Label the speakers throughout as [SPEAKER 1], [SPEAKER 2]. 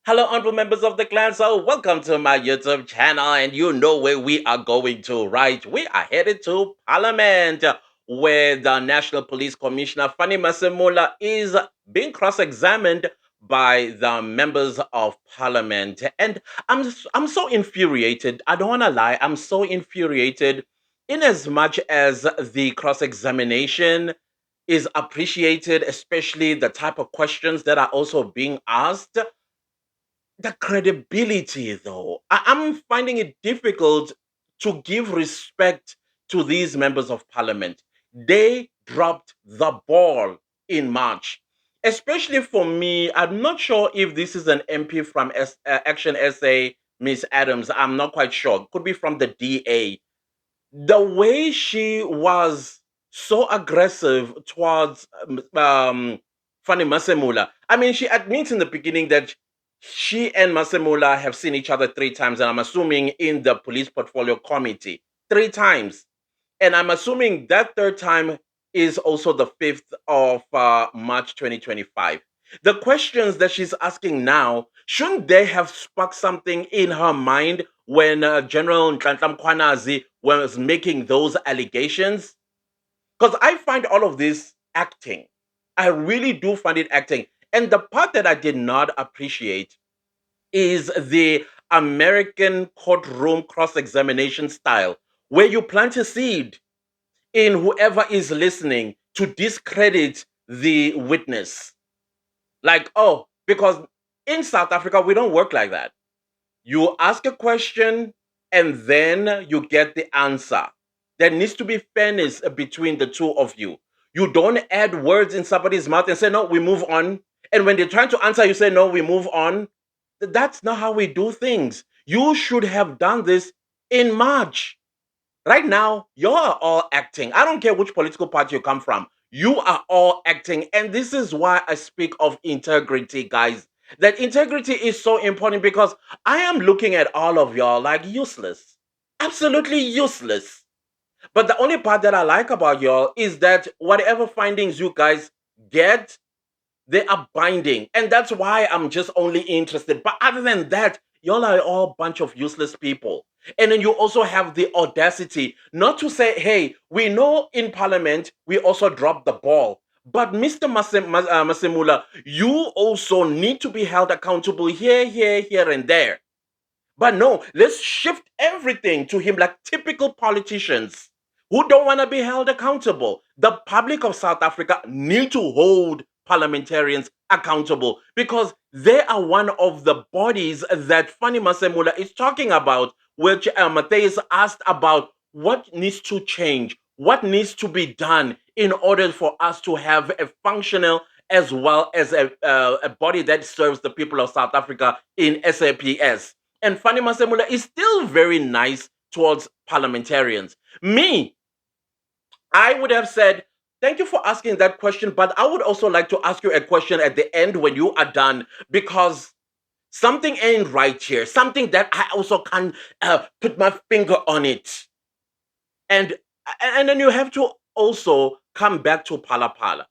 [SPEAKER 1] Hello, honorable members of the clan. So, welcome to my YouTube channel, and you know where we are going to, right? We are headed to Parliament, where the National Police Commissioner Fanny Masemola is being cross-examined by the members of Parliament, and I'm so infuriated. I don't want to lie. I'm so infuriated, in as much as the cross-examination is appreciated, especially the type of questions that are also being asked. The credibility, though, I'm finding it difficult to give respect to these members of parliament. They dropped the ball in March. Especially for me, I'm not sure if this is an MP from Action SA, Miss Adams. I'm not quite sure. Could be from the DA. The way she was so aggressive towards Fanny Masemola. I mean, she admits in the beginning that she and Masemola have seen each other three times, and I'm assuming in the police portfolio committee. Three times. And I'm assuming that third time is also the 5th of March 2025. The questions that she's asking now, shouldn't they have sparked something in her mind when General Nhlanhla Mkhwanazi was making those allegations? Because I find all of this acting. I really do find it acting. And the part that I did not appreciate is the American courtroom cross examination style, where you plant a seed in whoever is listening to discredit the witness. Like, oh, because in South Africa, we don't work like that. You ask a question and then you get the answer. There needs to be fairness between the two of you. You don't add words in somebody's mouth and say, no, we move on. And when they're trying to answer, you say, no, we move on. That's not how we do things. You should have done this in March. Right now, you are all acting. I don't care which political party you come from. You are all acting. And this is why I speak of integrity, guys. That integrity is so important because I am looking at all of y'all like useless. Absolutely useless. But the only part that I like about y'all is that whatever findings you guys get, they are binding. And that's why I'm just only interested. But other than that, y'all are all a bunch of useless people. And then you also have the audacity not to say, hey, we know in parliament we also dropped the ball. But Mr. Masemula, you also need to be held accountable here, and there. But no, let's shift everything to him like typical politicians who don't want to be held accountable. The public of South Africa need to hold parliamentarians accountable because they are one of the bodies that Fanny Masemola is talking about, which Matthias asked about what needs to change, what needs to be done in order for us to have a functional as well as a body that serves the people of South Africa in SAPS. And Fanny Masemola is still very nice towards parliamentarians. Me, I would have said, thank you for asking that question, but I would also like to ask you a question at the end when you are done, because something ain't right here. Something that I also can't put my finger on it. And and then you have to also come back to Pala Pala.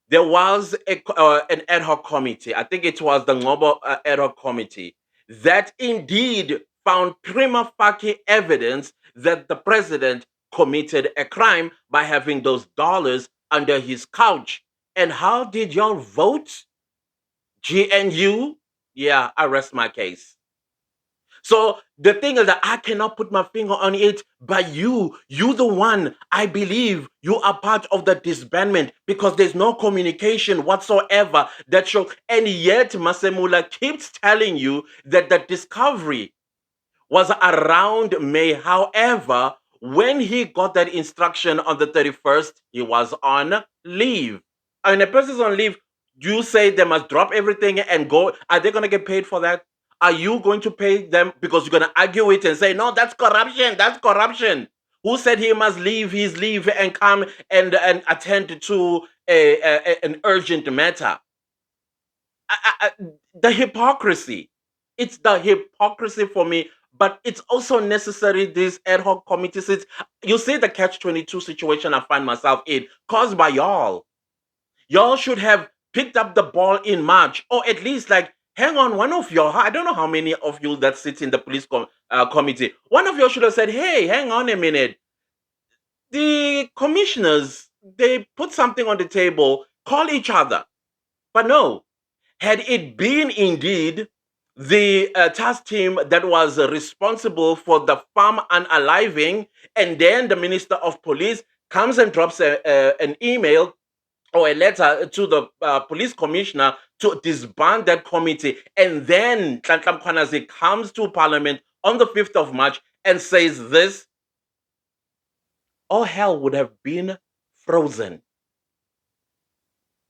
[SPEAKER 1] There was an ad hoc committee. I think it was the Global ad hoc committee that indeed found prima facie evidence that the president committed a crime by having those dollars under his couch. And how did y'all vote? GNU? Yeah, I rest my case. So the thing is that I cannot put my finger on it, but you the one, I believe you are part of the disbandment because there's no communication whatsoever that show. And yet Masemula keeps telling you that the discovery was around May. However, when he got that instruction on the 31st, he was on leave. And a person's on leave, you say they must drop everything and go. Are they going to get paid for that? Are you going to pay them because you're going to argue it and say, no, that's corruption, that's corruption? Who said he must leave his leave and come and attend to an urgent matter? The hypocrisy. It's the hypocrisy for me, but it's also necessary. These ad hoc committees. You see the catch-22 situation I find myself in, caused by y'all. Y'all should have picked up the ball in March, or at least like hang on, one of your, I don't know how many of you that sit in the committee, one of you should have said, hey, hang on a minute. The commissioners, they put something on the table, call each other. But no, had it been indeed the task team that was responsible for the farm unaliving, and then the minister of police comes and drops an email or a letter to the police commissioner to disband that committee, and then Tlantam Kwanazi comes to parliament on the 5th of March and says this, all hell would have been frozen.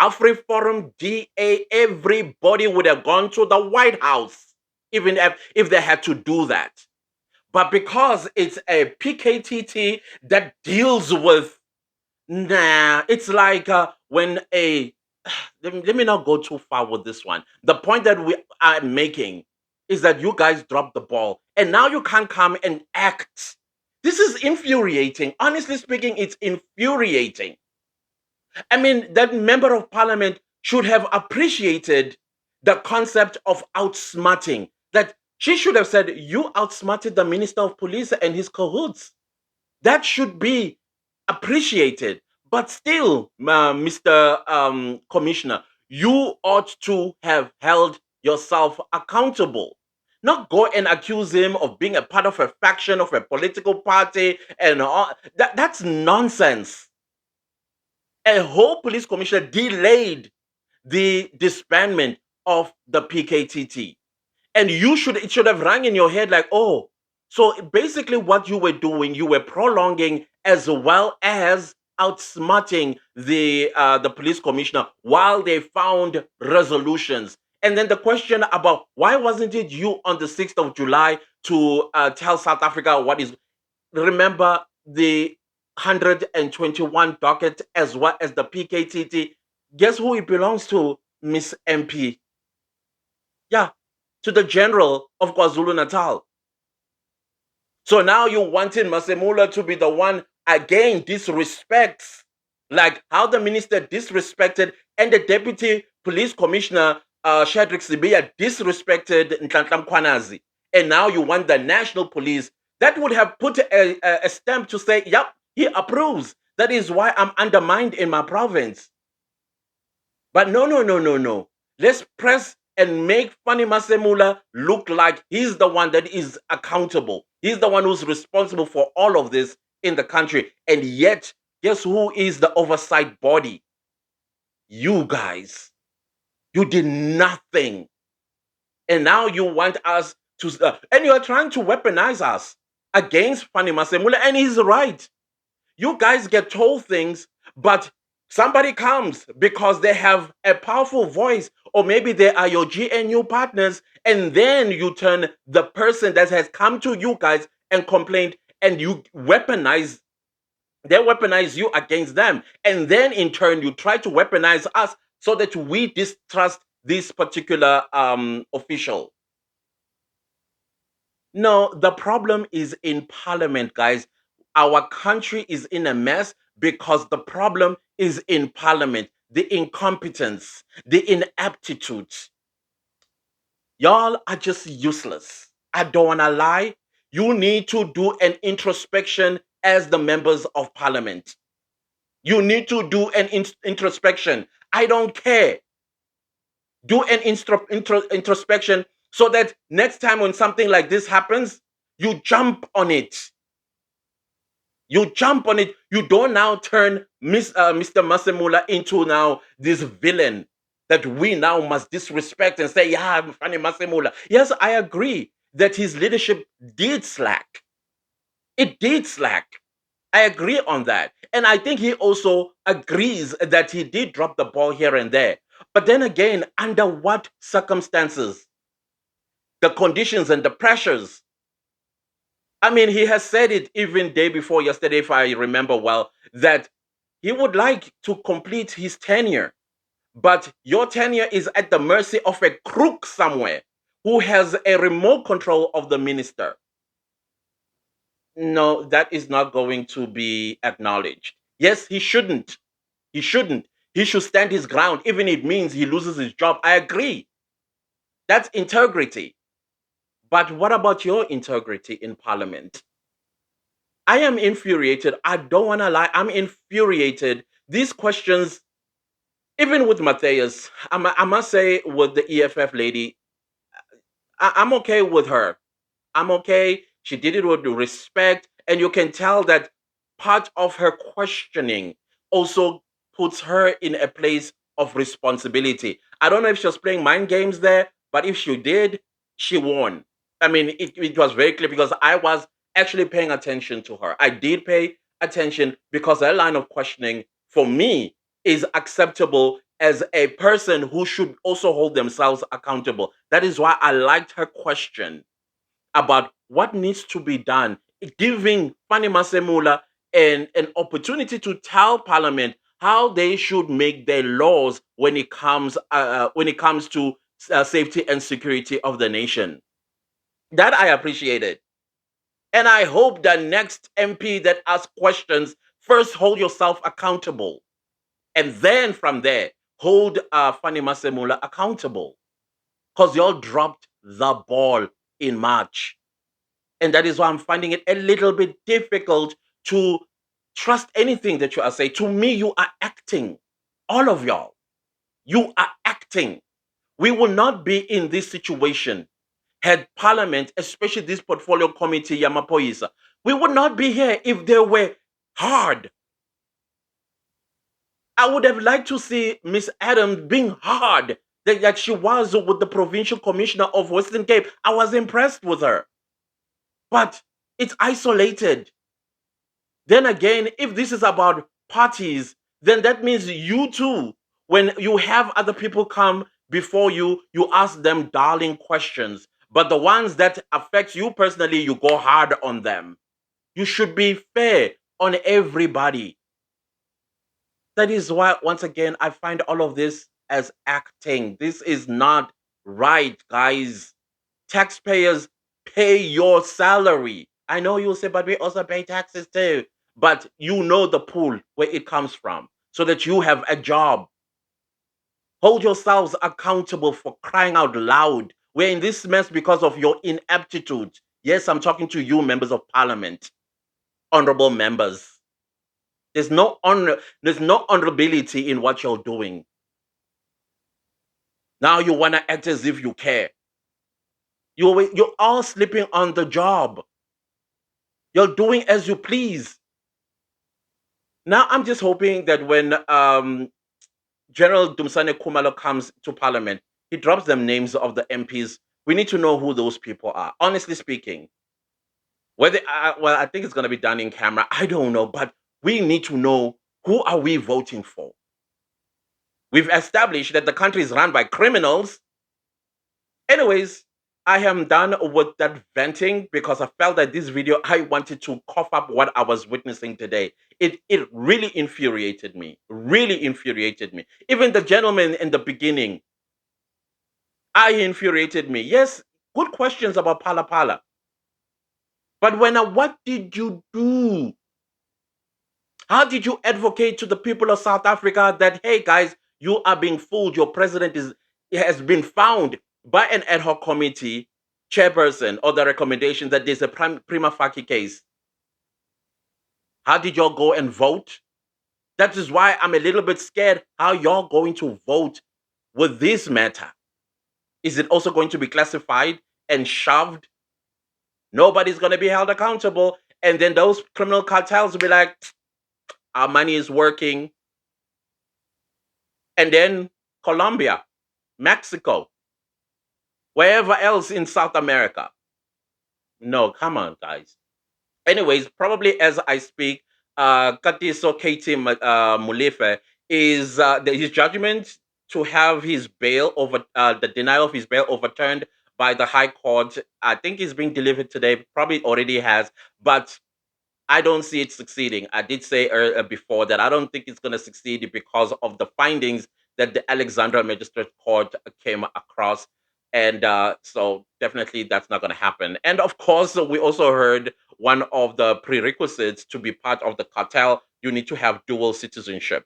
[SPEAKER 1] AfriForum, DA, everybody would have gone to the White House, even if they had to do that. But because it's a PKTT that deals with, it's like when a, let me not go too far with this one. The point that we are making is that you guys dropped the ball and now you can't come and act. This is infuriating. Honestly speaking, it's infuriating. I mean, that member of parliament should have appreciated the concept of outsmarting. That she should have said, you outsmarted the minister of police and his cahoots. That should be appreciated. But still, Mr. Commissioner, you ought to have held yourself accountable. Not go and accuse him of being a part of a faction of a political party and all. That's nonsense. A whole police commissioner delayed the disbandment of the PKTT. And it should have rang in your head like, oh, so basically what you were doing, you were prolonging as well as outsmarting the police commissioner while they found resolutions. And then the question about why wasn't it you on the 6th of July to tell South Africa what is, remember the 121 docket as well as the PKTT. Guess who it belongs to, Miss MP? Yeah, to the general of KwaZulu Natal. So now you wanted Masemola to be the one again disrespects, like how the minister disrespected and the deputy police commissioner Shadrack Sibiya disrespected Ntlanhla Mkhwanazi. And now you want the national police that would have put a stamp to say, yep, he approves. That is why I'm undermined in my province. But no, no, no, no, no. Let's press and make Funny Masemola look like he's the one that is accountable. He's the one who's responsible for all of this in the country. And yet, guess who is the oversight body? You guys. You did nothing. And now you want us to, and you're trying to weaponize us against Funny Masemola. And he's right. You guys get told things, but somebody comes because they have a powerful voice, or maybe they are your GNU partners, and then you turn the person that has come to you guys and complained, and you weaponize, they weaponize you against them. And then in turn, you try to weaponize us so that we distrust this particular official. No, the problem is in parliament, guys. Our country is in a mess because the problem is in parliament. The incompetence, the inaptitude. Y'all are just useless. I don't want to lie. You need to do an introspection as the members of parliament. You need to do an introspection. I don't care. Do an introspection so that next time when something like this happens, you jump on it. You jump on it. You don't now turn Mr. Masemola into now this villain that we now must disrespect and say, yeah, I'm funny Masemola. Yes, I agree that his leadership did slack. It did slack. I agree on that. And I think he also agrees that he did drop the ball here and there. But then again, under what circumstances? The conditions and the pressures. I mean, he has said it even day before yesterday, if I remember well, that he would like to complete his tenure. But your tenure is at the mercy of a crook somewhere who has a remote control of the minister. No, that is not going to be acknowledged. Yes, he shouldn't. He shouldn't. He should stand his ground, even if it means he loses his job. I agree. That's integrity. But what about your integrity in parliament? I am infuriated. I don't want to lie. I'm infuriated. These questions, even with Matthias, I must say, with the EFF lady, I'm okay with her. I'm okay. She did it with respect. And you can tell that part of her questioning also puts her in a place of responsibility. I don't know if she was playing mind games there, but if she did, she won. I mean, it was very clear because I was actually paying attention to her. I did pay attention because her line of questioning for me is acceptable as a person who should also hold themselves accountable. That is why I liked her question about what needs to be done, giving Fanny Masemola an opportunity to tell Parliament how they should make their laws when it comes to safety and security of the nation. That I appreciated, and I hope the next MP that asks questions first hold yourself accountable, and then from there hold Fanny Masemola accountable, because y'all dropped the ball in March. And that is why I'm finding it a little bit difficult to trust anything that you are saying. To me, you are acting. All of y'all, you are acting. We will not be in this situation had Parliament, especially this portfolio committee, Yamapoisa, we would not be here if they were hard. I would have liked to see Miss Adams being hard that she was with the provincial commissioner of Western Cape. I was impressed with her. But it's isolated. Then again, if this is about parties, then that means you too, when you have other people come before you, you ask them darling questions. But the ones that affect you personally, you go hard on them. You should be fair on everybody. That is why, once again, I find all of this as acting. This is not right, guys. Taxpayers pay your salary. I know you'll say, but we also pay taxes too. But you know the pool where it comes from so that you have a job. Hold yourselves accountable for crying out loud. We're in this mess because of your ineptitude. Yes, I'm talking to you, members of parliament, honorable members. There's no honorability in what you're doing. Now you want to act as if you care. You're all sleeping on the job. You're doing as you please. Now I'm just hoping that when General Dumsane Kumalo comes to Parliament, he drops them names of the MPs. We need to know who those people are. Honestly speaking, whether well, I think it's going to be done in camera. I don't know, but we need to know who are we voting for. We've established that the country is run by criminals. Anyways, I am done with that venting because I felt that this video, I wanted to cough up what I was witnessing today. It really infuriated me. Really infuriated me. Even the gentleman in the beginning, I infuriated me. Yes, good questions about Pala Pala. But what did you do? How did you advocate to the people of South Africa that, hey guys, you are being fooled? Your president has been found by an ad hoc committee chairperson or the recommendation that there's a prima facie case. How did y'all go and vote? That is why I'm a little bit scared how y'all going to vote with this matter. Is it also going to be classified and shoved? Nobody's going to be held accountable. And then those criminal cartels will be like, our money is working. And then Colombia, Mexico, wherever else in South America. No, come on, guys. Anyways, probably as I speak, Katiso Katie Mulefe is his judgment to have his bail over the denial of his bail overturned by the High Court. I think is being delivered today. Probably already has, but I don't see it succeeding. I did say before that I don't think it's going to succeed because of the findings that the Alexandra Magistrate Court came across. And so definitely that's not going to happen. And of course, we also heard one of the prerequisites to be part of the cartel, you need to have dual citizenship.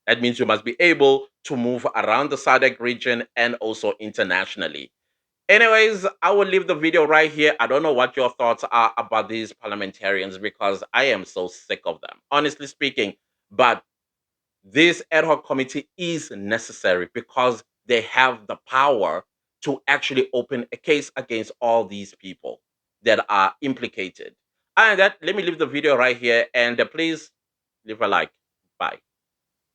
[SPEAKER 1] That means you must be able to move around the SADC region and also internationally. Anyways, I will leave the video right here. I don't know what your thoughts are about these parliamentarians because I am so sick of them, honestly speaking. But this ad hoc committee is necessary because they have the power to actually open a case against all these people that are implicated. And that, let me leave the video right here and please leave a like. Bye.